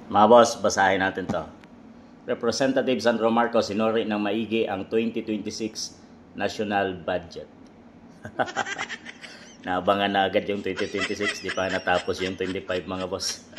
Mga boss, basahin natin to. Representative Sandro Marcos sinuri ng maigi ang 2026 national budget. Naabangan na agad yung 2026, di pa natapos yung 25 mga boss.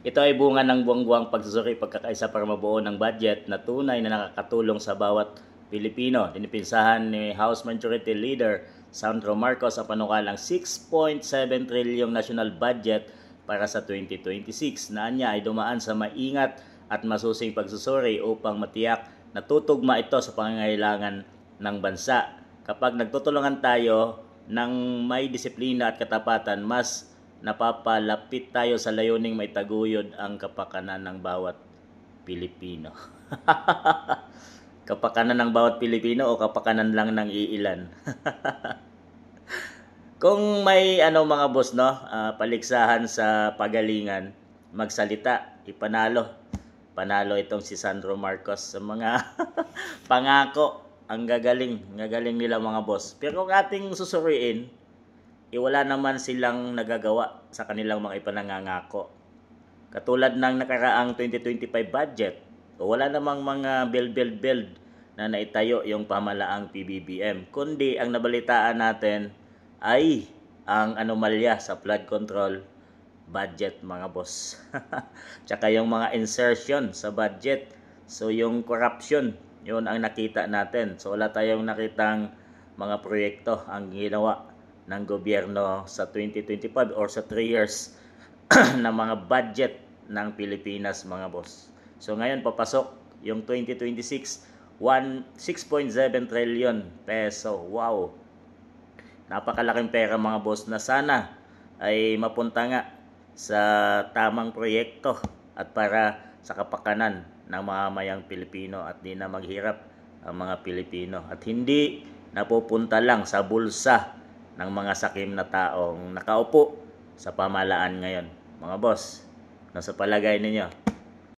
Ito ay bunga ng buwang-buwang pagsusuri pagkakaisa para mabuo ng budget na tunay na nakakatulong sa bawat Pilipino. Dinipinsahan ni House Majority Leader Sandro Marcos ang panukalang 6.7 trilyong national budget para sa 2026 na anya ay dumaan sa maingat at masusing pagsusuri upang matiyak na tutugma ito sa pangangailangan ng bansa. Kapag nagtutulungan tayo ng may disiplina at katapatan, mas napapalapit tayo sa layuning maitaguyod ang kapakanan ng bawat Pilipino. Kapakanan ng bawat Pilipino o kapakanan lang ng iilan? Kung may mga boss paligsahan sa pagalingan, magsalita, ipanalo. Panalo itong si Sandro Marcos sa mga pangako. Ang gagaling nila mga boss. Pero kung ating susuriin, wala naman silang nagagawa sa kanilang mga ipanangangako. Katulad ng nakaraang 2025 budget, wala namang mga build na naitayo yung pamahalaang PBBM. Kundi ang nabalitaan natin ay ang anomalya sa flood control budget mga boss. Tsaka yung mga insertion sa budget. So yung corruption, yun ang nakita natin. So wala tayong nakitang mga proyekto ang ginawa ng gobyerno sa 2025 or sa 3 years na mga budget ng Pilipinas mga boss. So ngayon papasok yung 2026, 6.7 trillion peso. Wow! Napakalaking pera mga boss na sana ay mapunta nga sa tamang proyekto at para sa kapakanan ng mga mayang Pilipino at di na maghirap ang mga Pilipino at hindi napupunta lang sa bulsa ng mga sakim na taong nakaupo sa pamahalaan ngayon. Mga boss, nasa palagay ninyo?